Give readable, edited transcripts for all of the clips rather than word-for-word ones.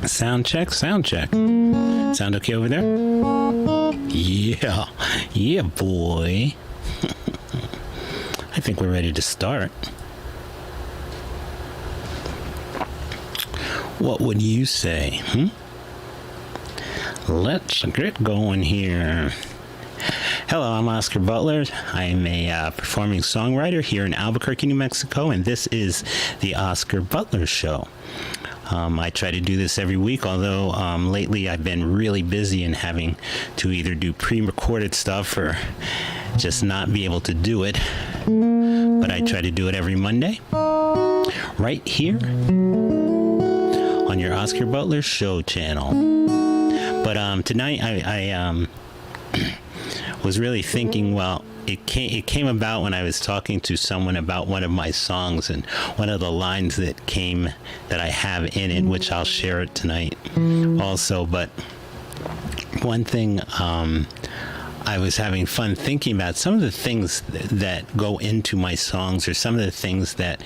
Sound check, sound check. Sound okay over there? Yeah, yeah, boy. I think we're ready to start. What would you say? Let's get going here. Hello, I'm Oscar Butler. I'm a performing songwriter here in Albuquerque, New Mexico, and this is the Oscar Butler Show. I try to do this every week, although lately I've been really busy and having to either do pre-recorded stuff or just not be able to do it. But I try to do it every Monday, right here on your Oscar Butler Show channel. But tonight I was really thinking, well, it came about when I was talking to someone about one of my songs, and one of the lines that I have in it, which I'll share it tonight also. But one thing I was having fun thinking about, some of the things that go into my songs, or some of the things that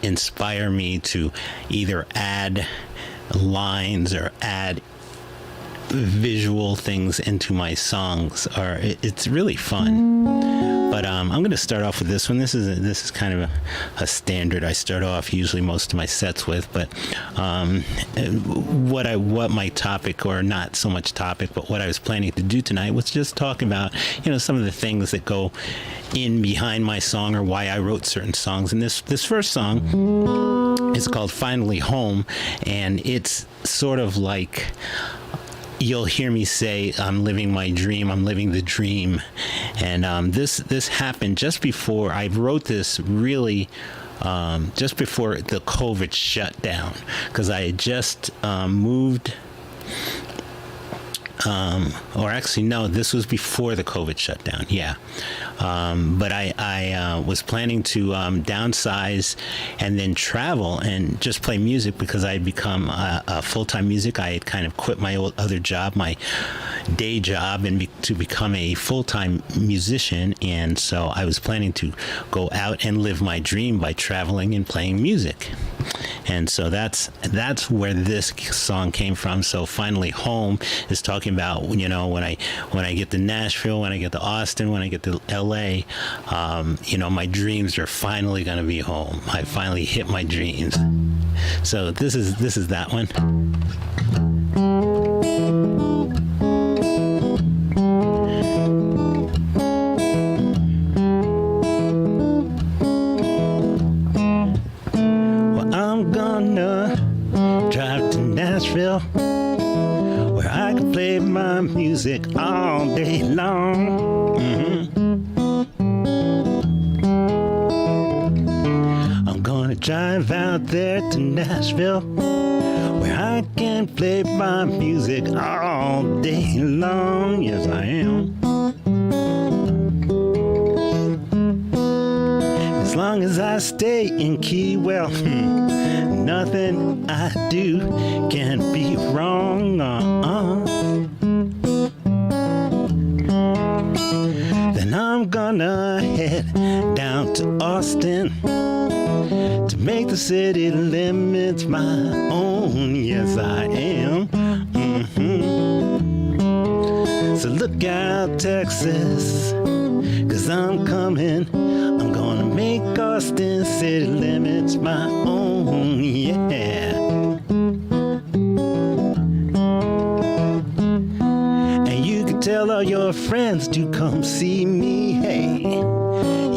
inspire me to either add lines or add visual things into my songs. It's really fun. But I'm going to start off with this one. This is kind of a standard I start off usually most of my sets with. But what my topic, or not so much topic, but what I was planning to do tonight was just talk about, some of the things that go in behind my song, or why I wrote certain songs. And this first song is called Finally Home, and it's sort of like, you'll hear me say, I'm living my dream, I'm living the dream. And this happened just before I wrote this, really just before the COVID shutdown, because I had just moved, or actually no, this was before the COVID shutdown, yeah. But I was planning to downsize and then travel and just play music, because I had become a full-time music. I had kind of quit my other job, my day job, and to become a full-time musician. And so I was planning to go out and live my dream by traveling and playing music. And so that's where this song came from. So Finally Home is talking about, when I get to Nashville, when I get to Austin, when I get to LA, my dreams are finally going to be home. I finally hit my dreams. So this is that one. Drive to Nashville, where I can play my music all day long. I'm gonna drive out there to Nashville, where I can play my music all day long. Yes, I am. As long as I stay in Key West, nothing I do can be wrong. Then I'm gonna head down to Austin to make the city limits my own. Yes, I am. So look out, Texas, 'cause I'm coming. I'm gonna make Austin city limits my own, yeah. And you can tell all your friends to come see me, hey.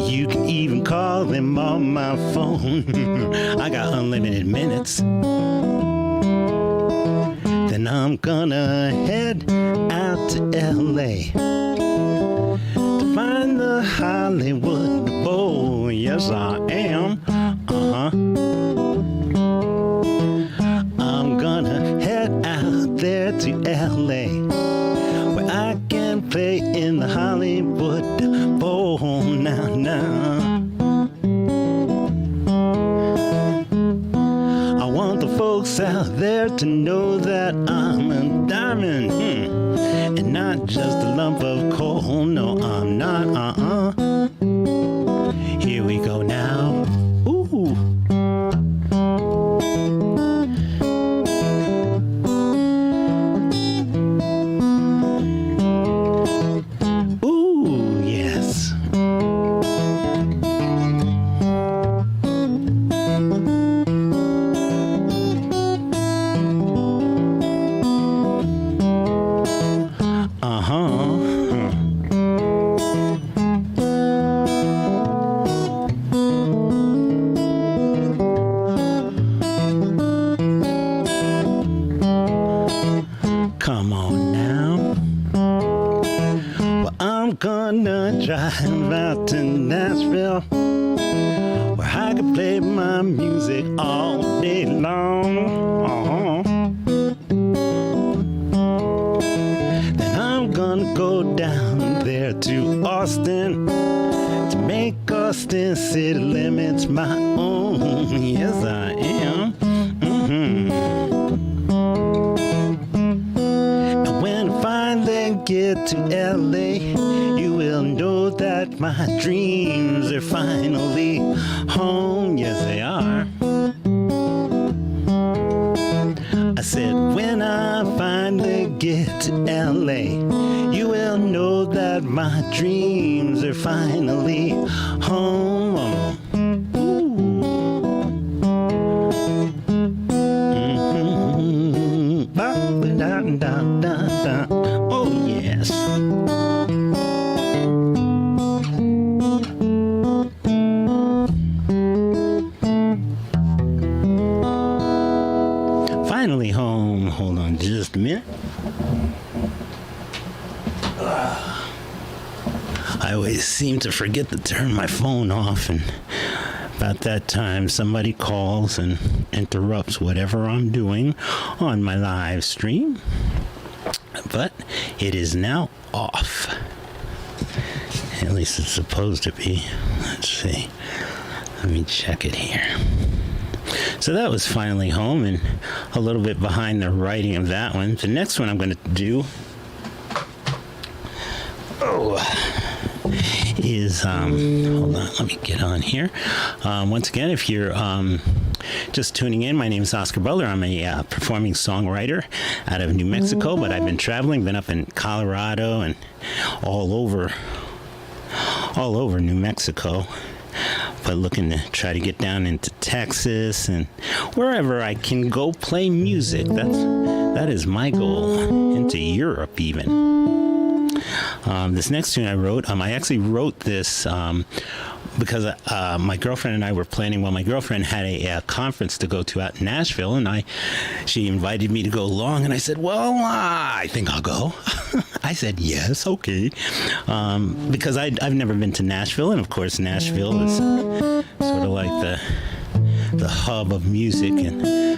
You can even call them on my phone. I got unlimited minutes. Then I'm gonna head out to LA to find the Hollywood Bowl. Yes, I am. I'm gonna head out there to LA, where I can play in the Hollywood Bowl. Now. I want the folks out there to know that I'm a diamond, and not just a lump of coal. No, I'm not. now. Well, I'm gonna drive out to Nashville, where I can play my music all day long. Then I'm gonna go down there to Austin to make Austin city limits my own. Yes, I am. And when I finally get to LA, you will know that my dreams are finally home. Yes, they are. I said, when I finally get to LA, you will know that my dreams are finally home. Oh, yes. Finally home. Hold on just a minute. I always seem to forget to turn my phone off, and about that time somebody calls and interrupts whatever I'm doing on my live stream. But it is now off. At least it's supposed to be. Let's see. Let me check it here. So that was finally home, and a little bit behind the writing of that one. The next one I'm going to do is hold on, let me get on here. Once again, if you're just tuning in, my name is Oscar Butler. I'm a performing songwriter out of New Mexico, but I've been traveling, been up in Colorado and all over New Mexico, but looking to try to get down into Texas and wherever I can go play music. That is my goal, into Europe even. This next tune I wrote, I actually wrote this because my girlfriend and I were planning. Well, my girlfriend had a conference to go to out in Nashville, and she invited me to go along, and I said, well, I think I'll go. I said, yes, okay. Because I've never been to Nashville, and of course Nashville is sort of like the hub of music,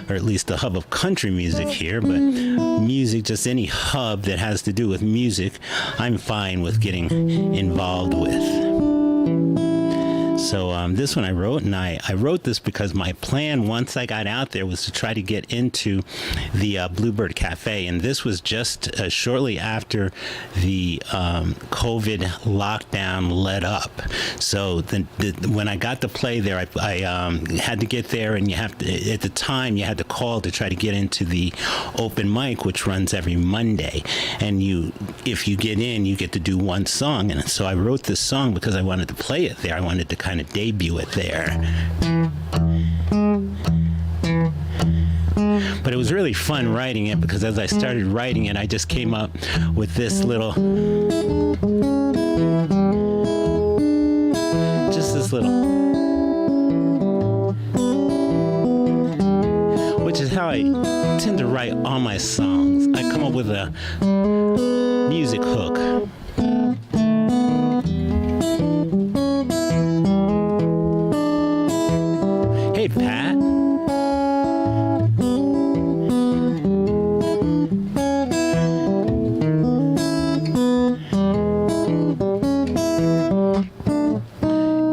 or at least the hub of country music here, but music, just any hub that has to do with music, I'm fine with getting involved with. So this one I wrote, and I wrote this because my plan once I got out there was to try to get into the Bluebird Cafe, and this was just shortly after the COVID lockdown let up. So when I got to play there, I had to get there, and at the time you had to call to try to get into the open mic, which runs every Monday, and if you get in, you get to do one song. And so I wrote this song because I wanted to play it there. I wanted to kind of debut it there. But it was really fun writing it, because as I started writing it, I just came up with this little, which is how I tend to write all my songs. I come up with a music hook. Hey, Pat.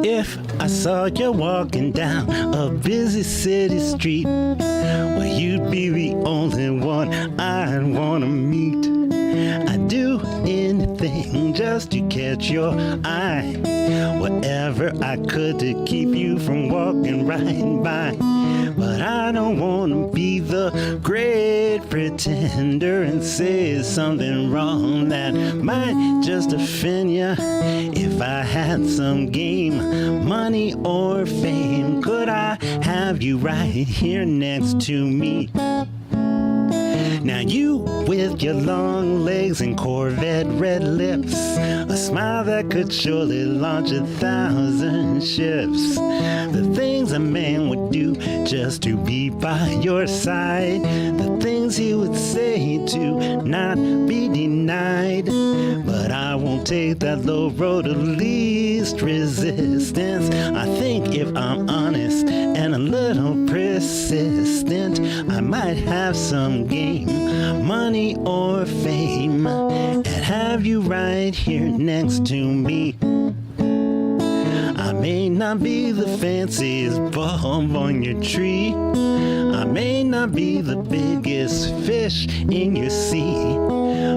If I saw you walking down a busy city street, well, you'd be the only one I'd want to meet. I'd do anything just to catch your eye, whatever I could to keep you from walking right by. But I don't want to be the great pretender and say something wrong that might just offend you. If I had some game, money or fame, could I have you right here next to me? Now you with your long legs and Corvette red lips, a smile that could surely launch 1,000 ships. The things a man would do just to be by your side, the things he would say to not be denied. But I won't take that low road of least resistance. I think if I'm honest and a little persistent, I might have some game, money or fame, and have you right here next to me. I may not be the fanciest bulb on your tree, I may not be the biggest fish in your sea,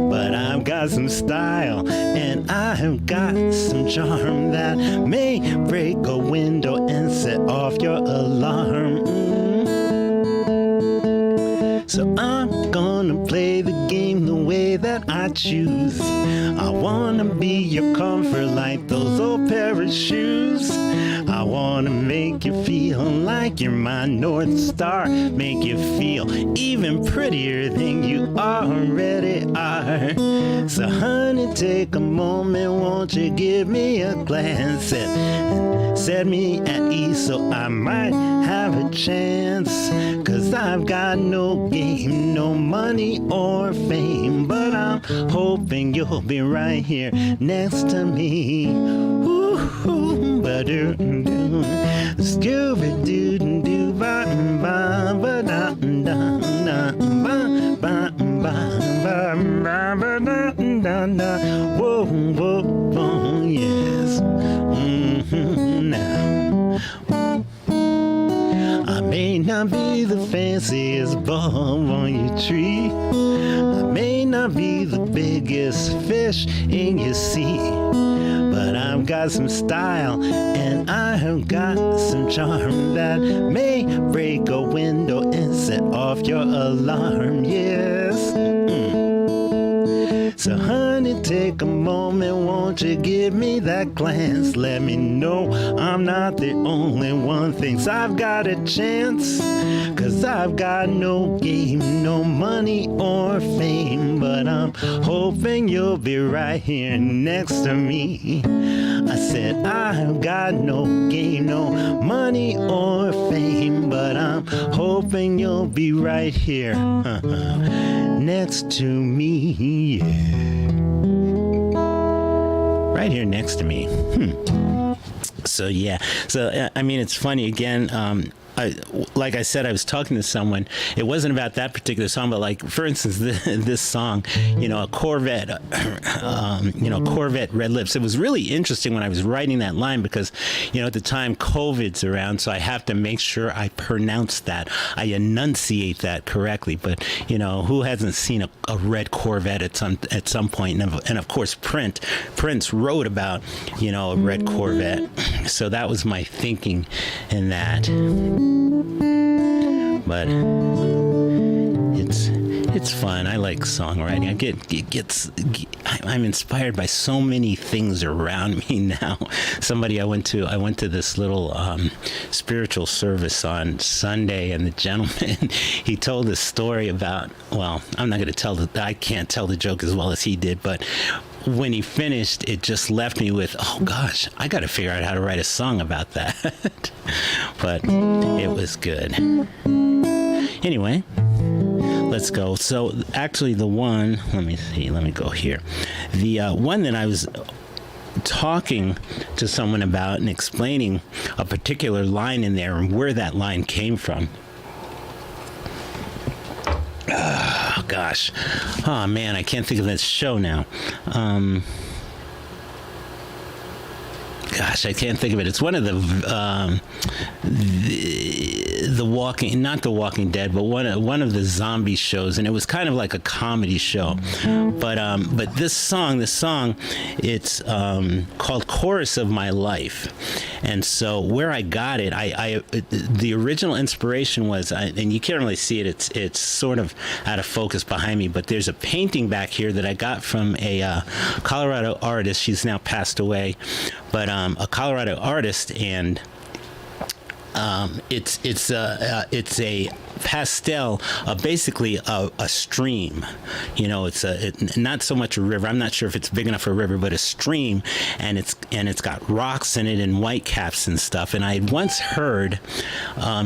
but I've got some style and I've got some charm that may break a window and set off your alarm. So I'm gonna play the game the way that I choose. I wanna be your comfort like those old pair of shoes. I wanna make you feel like you're my North Star, make you feel even prettier than you already are. So honey, take a moment, won't you give me a glance and set me at ease so I might have a chance. Cause I've got no game, no money or fame, but I'm hoping you'll be right here next to me. Ooh, ba-doo-doo, Scooby-doo-doo, ba-ba-ba-ba-da-da-da-ba-ba-ba-ba-da-da-da. Whoa, whoa, whoa, yes. Now I may not be the fanciest bulb on your tree, I may not be the biggest fish in your sea, but I've got some style and I have got some charm that may break a window and set off your alarm, yes. So honey, take a moment, won't you give me that glance? Let me know I'm not the only one thinks I've got a chance. Cause I've got no game, no money or fame, but I'm hoping you'll be right here next to me. I said I've got no game, no money or fame, but I'm hoping you'll be right here next to me, yeah. Right here next to me. So yeah, so I mean, it's funny again. Like I said, I was talking to someone. It wasn't about that particular song, but like, for instance, this song, you know, a Corvette, Corvette Red Lips. It was really interesting when I was writing that line because, you know, at the time COVID's around, so I have to make sure I pronounce that, I enunciate that correctly. But you know, who hasn't seen a red Corvette at some point? And of course, Prince wrote about, you know, a red Corvette. So that was my thinking in that. But it's fun. I like songwriting. I'm inspired by so many things around me now. I went to this little spiritual service on Sunday, and the gentleman, he told a story about, well, I'm not going to I can't tell the joke as well as he did, but when he finished, it just left me with, oh gosh, I got to figure out how to write a song about that. But it was good. Anyway, let's go. So actually the one, let me go here. The one that I was talking to someone about and explaining a particular line in there and where that line came from. Oh, gosh. Oh, man, I can't think of this show now. Gosh, I can't think of it. It's one of the Walking, not The Walking Dead, but one of the zombie shows, and it was kind of like a comedy show. But this song, it's called "Chorus of My Life," and so where I got it, the original inspiration was, and you can't really see it. It's sort of out of focus behind me, but there's a painting back here that I got from a Colorado artist. She's now passed away, but a Colorado artist, and it's a pastel, basically a stream. You know, it's not so much a river. I'm not sure if it's big enough for a river, but a stream, and it's got rocks in it and whitecaps and stuff. And I had once heard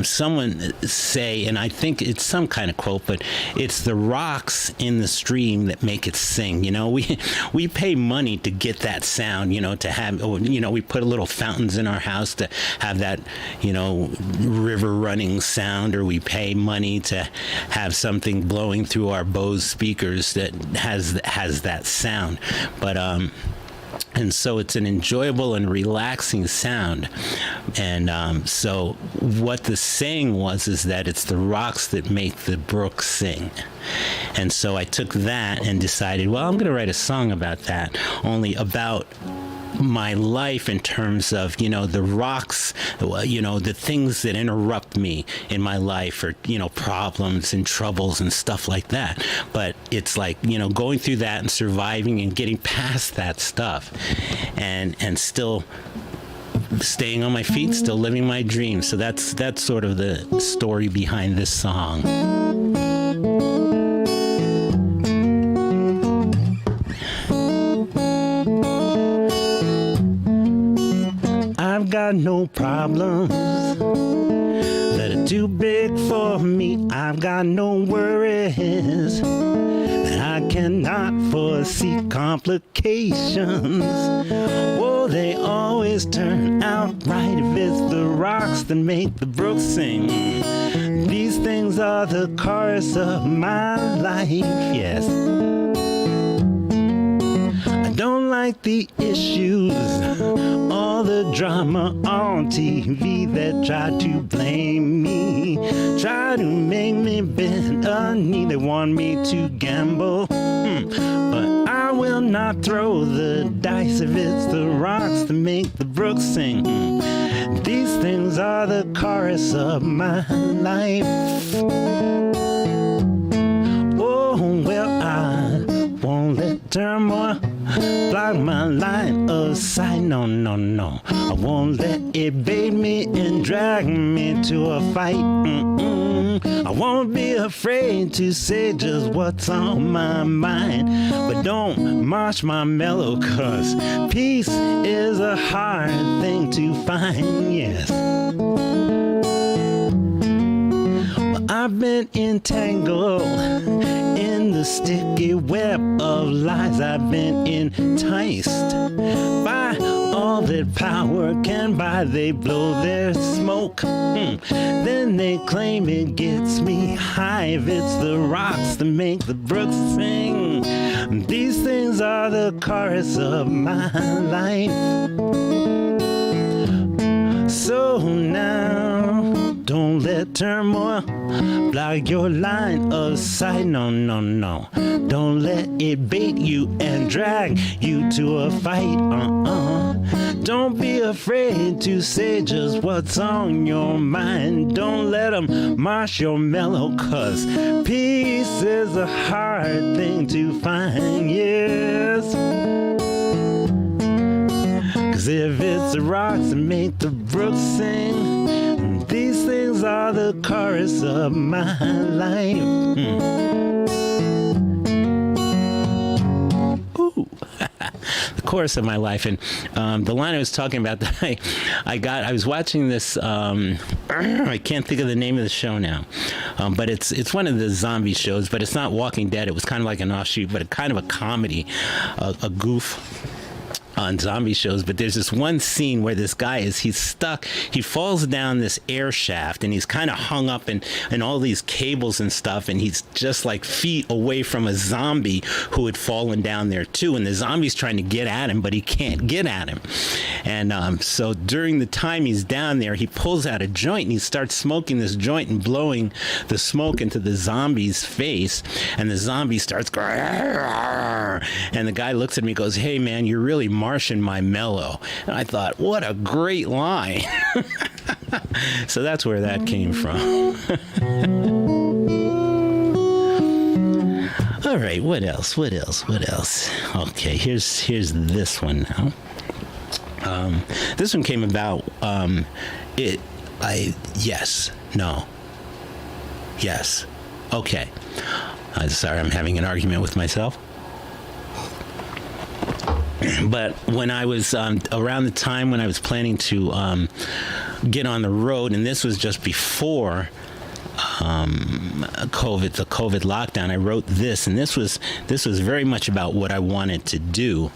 someone say, and I think it's some kind of quote, but it's the rocks in the stream that make it sing. You know, we pay money to get that sound. You know, to have, you know, we put little fountains in our house to have that, you know, river running sound, or we pay money to have something blowing through our Bose speakers that has that sound. But and so it's an enjoyable and relaxing sound. And so what the saying was is that it's the rocks that make the brook sing. And so I took that and decided, well, I'm going to write a song about that, only about my life in terms of, you know, the rocks, you know, the things that interrupt me in my life, or, you know, problems and troubles and stuff like that. But it's like, you know, going through that and surviving and getting past that stuff, and still staying on my feet, still living my dreams. So that's sort of the story behind this song. I've got no problems that are too big for me. I've got no worries that I cannot foresee. Complications, oh, they always turn out right if it's the rocks that make the brook sing. These things are the chorus of my life, yes. I don't like the issues, all the drama on TV that try to blame me, try to make me bend a knee. They want me to gamble, but I will not throw the dice if it's the rocks that make the brook sing. These things are the chorus of my life. Oh, well, I won't let turmoil block my line of sight. No, no, no. I won't let it bait me and drag me to a fight. I won't be afraid to say just what's on my mind. But don't march my mellow, 'cause peace is a hard thing to find, yes. I've been entangled in the sticky web of lies. I've been enticed by all that power can buy. They blow their smoke, then they claim it gets me high. If it's the rocks that make the brook sing, these things are the chorus of my life. So now, don't let turmoil block your line of sight. No, no, no. Don't let it bait you and drag you to a fight. Don't be afraid to say just what's on your mind. Don't let them march your mellow, 'cause peace is a hard thing to find, yes. 'Cause if it's the rocks that make the brook sing, these things are the chorus of my life. Ooh. The chorus of my life. And the line I was talking about that I was watching this, I can't think of the name of the show now, but it's one of the zombie shows, but it's not Walking Dead. It was kind of like an offshoot, but kind of a comedy, a goof on zombie shows. But there's this one scene where this guy he's stuck, he falls down this air shaft, and he's kind of hung up in all these cables and stuff, and he's just like feet away from a zombie who had fallen down there too, and the zombie's trying to get at him, but he can't get at him. And so during the time he's down there, he pulls out a joint and he starts smoking this joint and blowing the smoke into the zombie's face, and the zombie starts going, and the guy looks at me and goes, "Hey man, you're really marshing my mellow." And I thought, what a great line. So that's where that came from. All right, what else? Okay, here's this one now. This one came about, Yes. Okay. Sorry, I'm having an argument with myself. But when I was around the time when I was planning to get on the road, and this was just before the COVID lockdown, I wrote this, and this was very much about what I wanted to do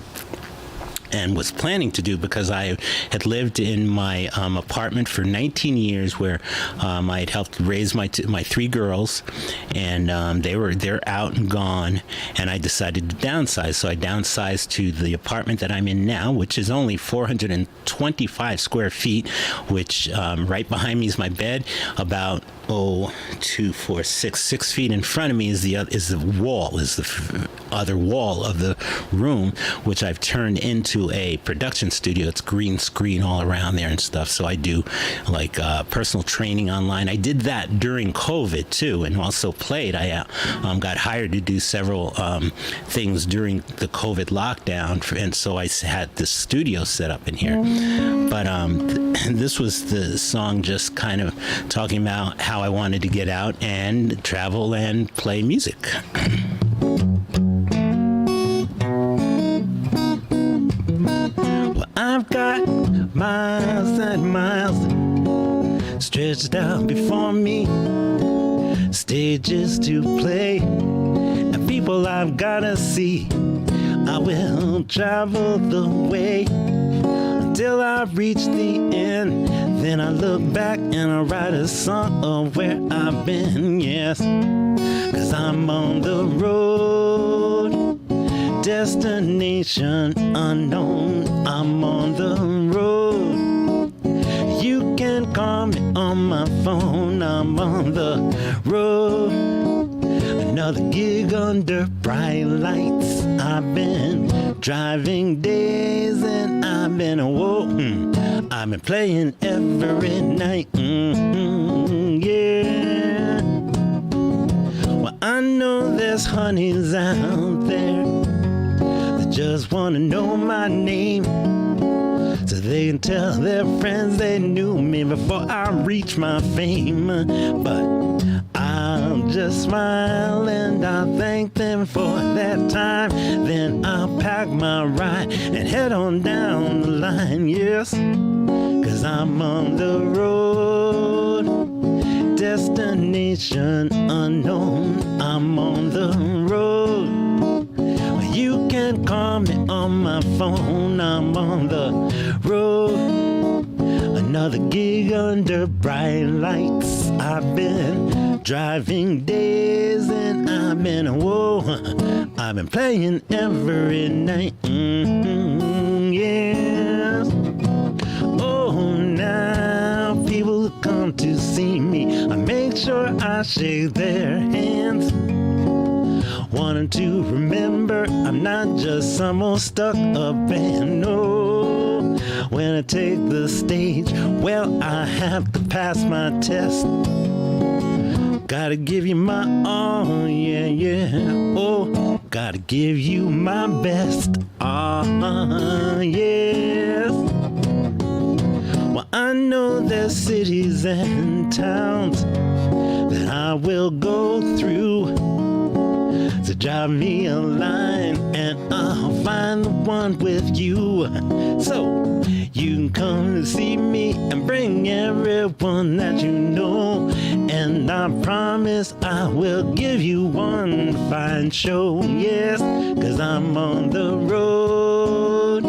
and was planning to do, because I had lived in my apartment for 19 years, where I had helped raise my three girls, and they're out and gone, and I decided to downsize. So I downsized to the apartment that I'm in now, which is only 425 square feet, which right behind me is my bed. About 6 feet in front of me is the other wall of the room, which I've turned into a production studio. It's green screen all around there and stuff. So I do like personal training online. I did that during COVID too, and also played. I got hired to do several things during the COVID lockdown, and so I had this studio set up in here. But this was the song just kind of talking about how I wanted to get out and travel and play music. Well, I've got miles and miles stretched out before me, stages to play, and people I've gotta see. I will travel the way until I reach the end. Then I look back and I write a song of where I've been, yes. 'Cause I'm on the road, destination unknown. I'm on the road. You can call me on my phone. I'm on the road. Another gig under bright lights. I've been driving days and I've been I've been playing every night. Yeah. Well, I know there's honeys out there that just wanna know my name, so they can tell their friends they knew me before I reach my fame. But I'll just smile and I'll thank them for that time. Then I'll pack my ride and head on down the line, yes. 'Cause I'm on the road, destination unknown. I'm on the road. You can call me on my phone. I'm on the road. Another gig under bright lights. I've been driving days and I've been I've been playing every night. Yes. Oh, now people come to see me. I make sure I shake their hands, wanting to remember I'm not just some old stuck-up band. No, when I take the stage, well, I have to pass my test. Gotta give you my all, yeah, yeah. Oh, gotta give you my best. Yes. Well, I know there's cities and towns that I will go through. So drive me a line and I'll find the one with you. So you can come to see me and bring everyone that you know. And I promise I will give you one fine show, yes. 'Cause I'm on the road,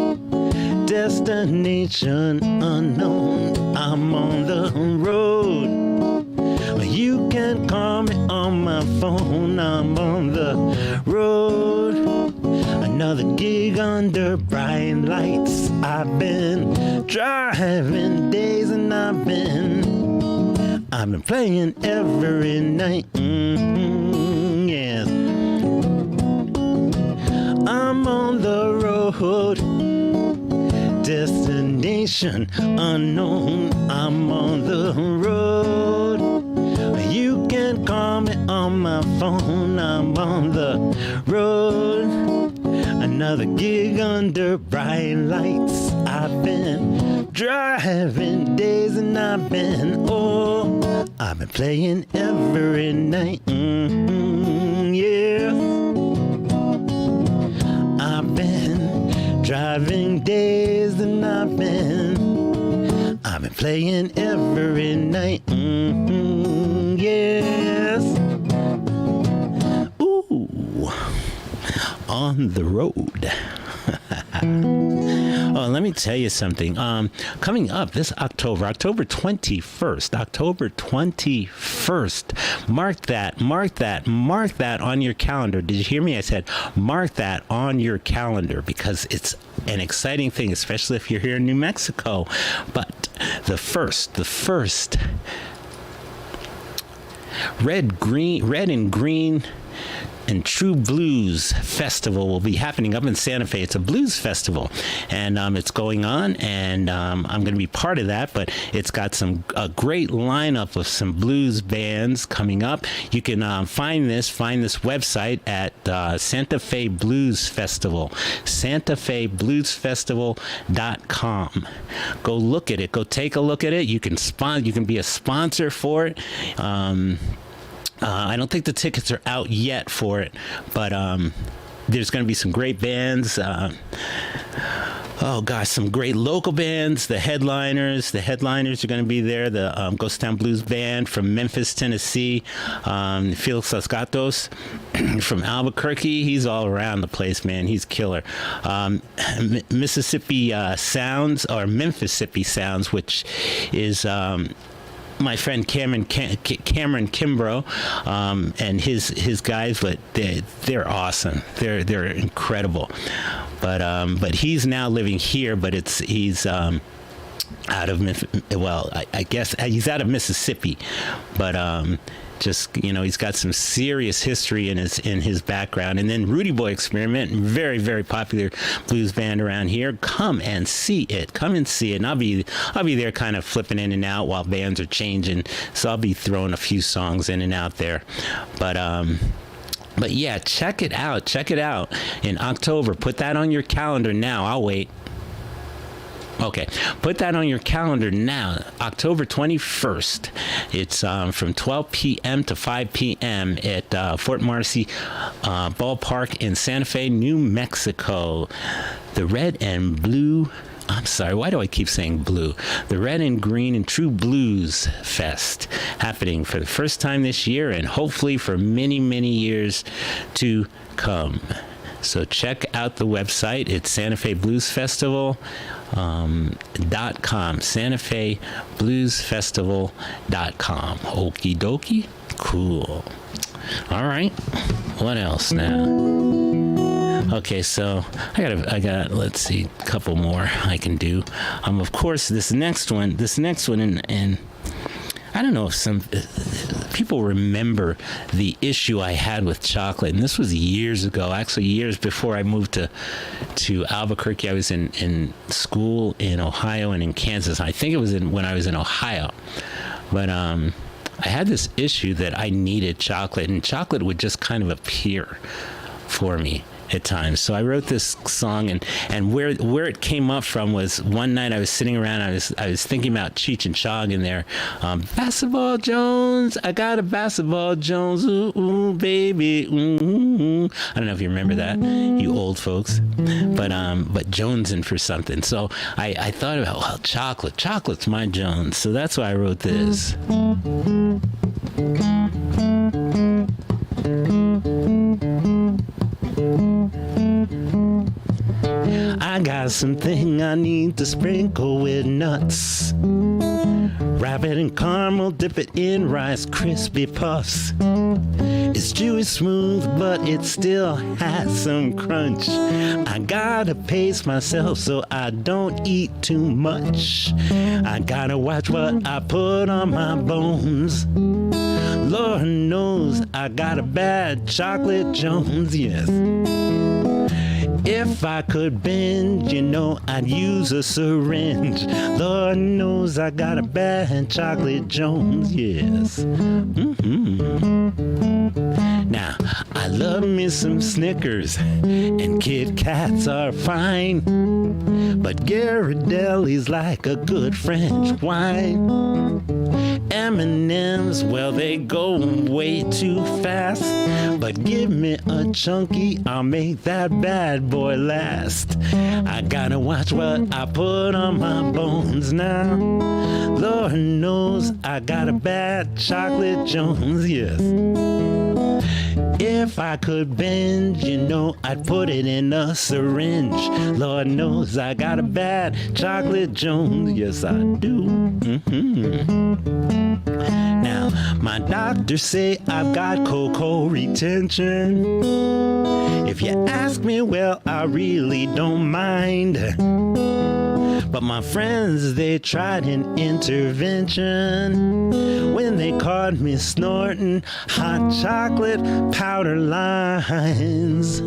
destination unknown. I'm on the road. You can call me on my phone. I'm on the road. Another gig under bright lights. I've been driving days and I've been playing every night. Yes. I'm on the road, destination unknown. I'm on the road. You can call me on my phone. I'm on the road. another gig under bright lights. I've been driving days and I've been playing every night. Yeah. I've been driving days and I've been playing every night. Yes. Ooh, on the road. Oh, let me tell you something. Coming up this October 21st. Mark that on your calendar. Did you hear me? I said, mark that on your calendar because it's an exciting thing, especially if you're here in New Mexico. But the first Red and Green and True Blues Festival will be happening up in Santa Fe. It's a blues festival, and it's going on, and I'm going to be part of that. But it's got a great lineup of some blues bands coming up. You can find this website at Santa Fe Blues Festival, SantaFeBluesFestival.com. Go look at it. Go take a look at it. You can be a sponsor for it. I don't think the tickets are out yet for it, but there's going to be some great bands. Some great local bands. The headliners are going to be there. The Ghost Town Blues Band from Memphis, Tennessee. Felix Los Gatos from Albuquerque. He's all around the place, man. He's killer. Mississippi Sounds, or Memphissippi Sounds, which is my friend Cameron Kimbrough and his guys, but they're awesome. They're incredible. But he's now living here, but he's out of I guess he's out of Mississippi, but he's got some serious history in his background. And then Rudy Boy Experiment, very, very popular blues band around here. Come and see it. And I'll be there kind of flipping in and out while bands are changing. So I'll be throwing a few songs in and out there. But yeah, check it out in October. Put that on your calendar now. I'll wait. Okay, put that on your calendar now, October 21st. It's from 12 p.m. to 5 p.m. at Fort Marcy Ballpark in Santa Fe, New Mexico. The Red and Blue, I'm sorry, why do I keep saying blue? The Red and Green and True Blues Fest, happening for the first time this year and hopefully for many, many years to come. So check out the website. It's Santa Fe Blues Festival. .com, SantaFeBluesFestival.com. Okie dokie. Cool. All right. What else now? Okay, so I got let's see, a couple more I can do. Of course, this next one, and I don't know if some people remember the issue I had with chocolate, and this was years ago, actually years before I moved to Albuquerque. I was in school in Ohio and in Kansas. I think it was when I was in Ohio, but I had this issue that I needed chocolate, and chocolate would just kind of appear for me at times. So I wrote this song, and where it came up from was one night I was sitting around, I was thinking about Cheech and Chong in there. Basketball Jones, I got a basketball Jones, ooh, ooh baby, ooh. I don't know if you remember that, you old folks, but Jonesing for something. So I thought about, well, chocolate's my Jones. So that's why I wrote this. I got something I need to sprinkle with nuts. Wrap it in caramel, dip it in Rice Krispie Puffs. It's chewy smooth, but it still has some crunch. I gotta pace myself so I don't eat too much. I gotta watch what I put on my bones. Lord knows I got a bad chocolate Jones, yes. If I could bend, I'd use a syringe. Lord knows I got a bad chocolate Jones, yes. Now, I love me some Snickers, and Kit Kats are fine, but Ghirardelli's like a good French wine. M&M's, well, they go way too fast, but give me a chunky, I'll make that bad boy last. I gotta watch what I put on my bones now. Lord knows I got a bad chocolate Jones, yes. If I could bend, you know, I'd put it in a syringe. Lord knows I got a bad chocolate Jones, yes I do. Now, my doctors say I've got cocoa retention. If you ask me, well, I really don't mind. But my friends, they tried an intervention when they caught me snorting hot chocolate powder lines.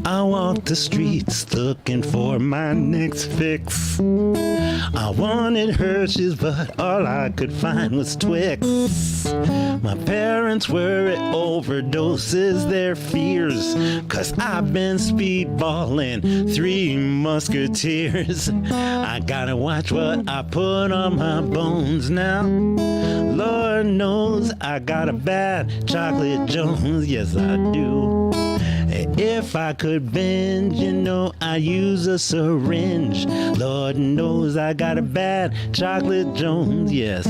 I walked the streets looking for my next fix. I wanted Hershey's, but all I could find was Twix. My parents were at overdoses, their fears, 'cause I've been speedballing 3 Musketeers. I gotta watch what I put on my bones now. Lord knows I got a bad chocolate Jones, yes I do. If I could bend, you know, I'd use a syringe. Lord knows I got a bad chocolate Jones, yes.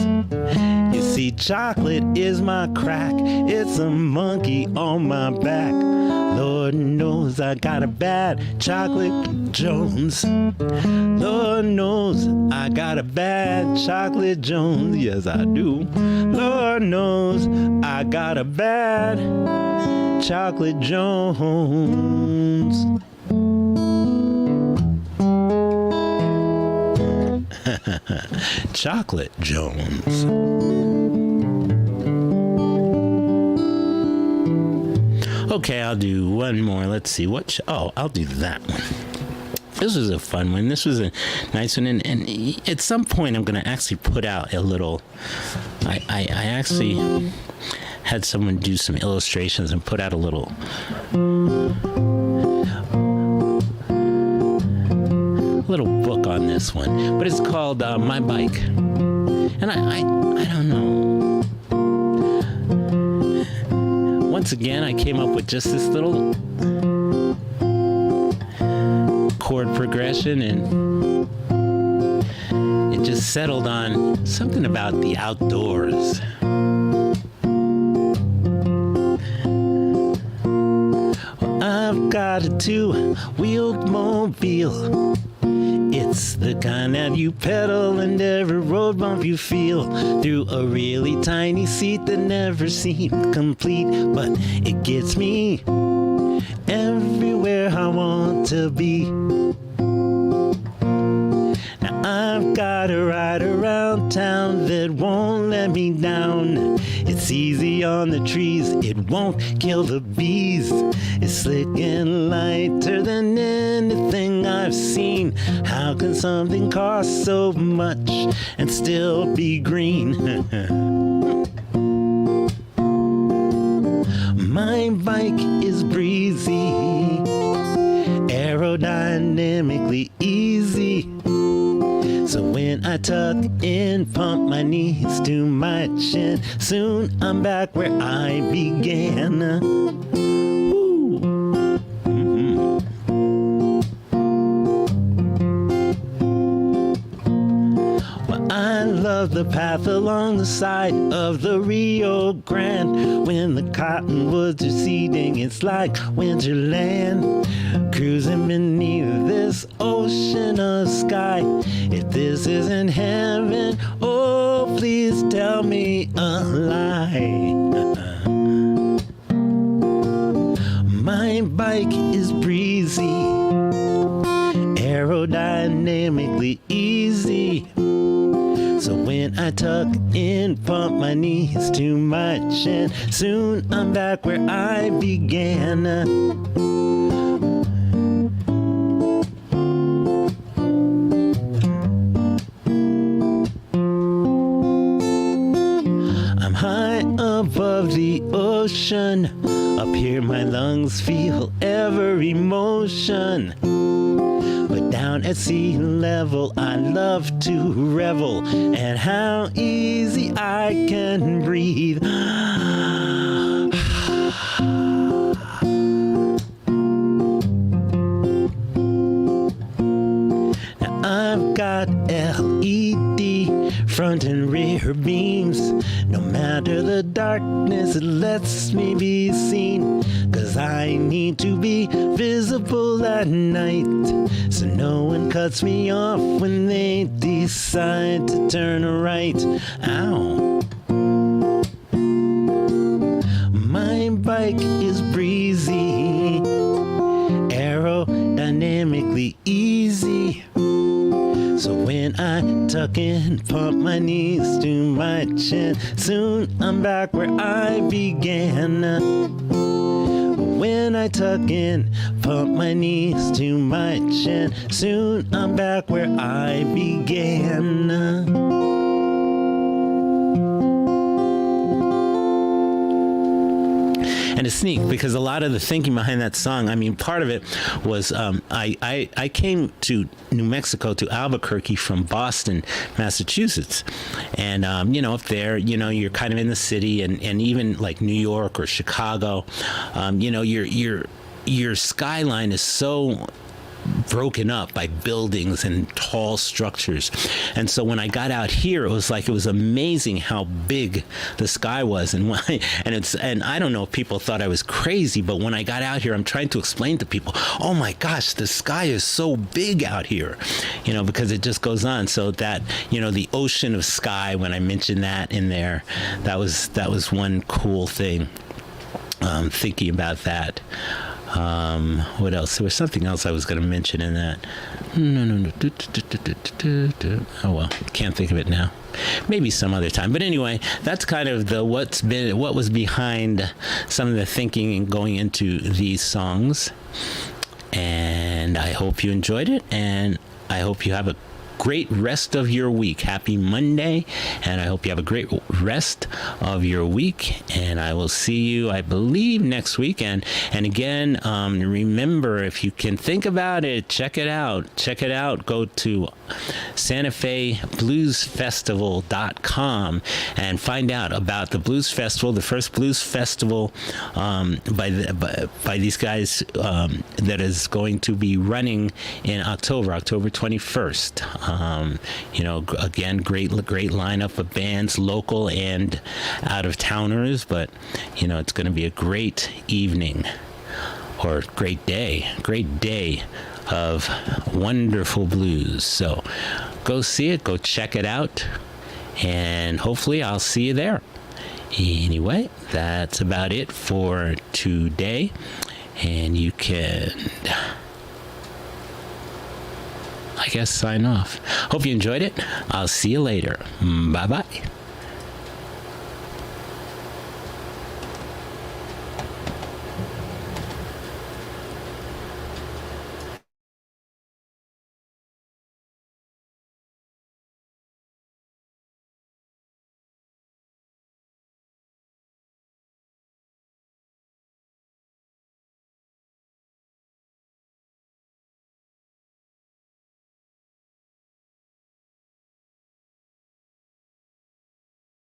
You see, chocolate is my crack. It's a monkey on my back. Lord knows I got a bad chocolate Jones. Lord knows I got a bad chocolate Jones, yes I do. Lord knows I got a bad chocolate Jones. Chocolate Jones. Okay, I'll do one more. Let's see what. I'll do that one. This was a fun one. This was a nice one, and at some point I'm going to actually put out a little. I actually had someone do some illustrations and put out a little book on this one, but it's called My Bike, and I don't know. Once again, I came up with just this little chord progression, and it just settled on something about the outdoors. I've got a 2-wheeled mobile. It's the kind that you pedal and every road bump you feel through a really tiny seat that never seemed complete, but it gets me everywhere I want to be. Now I've got a ride around town that won't let me down. It's easy on the trees, it won't kill the bees. It's slick and lighter than anything I've seen. How can something cost so much and still be green? My bike is breezy, aerodynamically easy. So when I tuck in, pump my knees to my chin, soon I'm back where I began. Ooh. Mm-hmm. Well, I love the path along the side of the Rio Grande. When the cottonwoods are seeding, it's like Winterland. Cruising beneath this ocean of sky. If this isn't heaven, oh, please tell me a lie. My bike is breezy, aerodynamically easy. So when I tuck in, pump my knees to my chin, soon I'm back where I began. high above the ocean. Up here my lungs feel every emotion. But down at sea level I love to revel, and how easy I can breathe. Now I've got LED front and rear beams. No matter the darkness, it lets me be seen. 'Cause I need to be visible at night, so no one cuts me off when they decide to turn right. Ow. My bike is breezy, aerodynamically easy. So when I tuck in, pump my knees to my chin, soon I'm back where I began. When I tuck in, pump my knees to my chin, soon I'm back where I began. And it's neat because a lot of the thinking behind that song, I mean, part of it was I came to New Mexico, to Albuquerque from Boston, Massachusetts. And, up there, you're kind of in the city, and even like New York or Chicago, your skyline is so broken up by buildings and tall structures. And so when I got out here, it was amazing how big the sky was. And I don't know if people thought I was crazy, but when I got out here, I'm trying to explain to people, oh my gosh, the sky is so big out here, because it just goes on. So that, the ocean of sky, when I mentioned that in there, that was one cool thing, thinking about that. What else? There was something else I was going to mention in that. No. Oh well, can't think of it now. Maybe some other time. But anyway, that's kind of what was behind some of the thinking and going into these songs. And I hope you enjoyed it, and I hope you have a great rest of your week. Happy Monday, and I hope you have a great rest of your week, and I will see you, I believe, next week. And again, remember, if you can think about it, check it out. Go to SantaFeBluesFestival.com and find out about the Blues Festival, the first Blues Festival by these guys that is going to be running in October 21st. Again, great lineup of bands, local and out of towners, but it's going to be a great evening, or great day of wonderful blues. So go see it, go check it out, and hopefully I'll see you there. Anyway, that's about it for today, and you can, I guess, sign off. Hope you enjoyed it. I'll see you later. Bye-bye.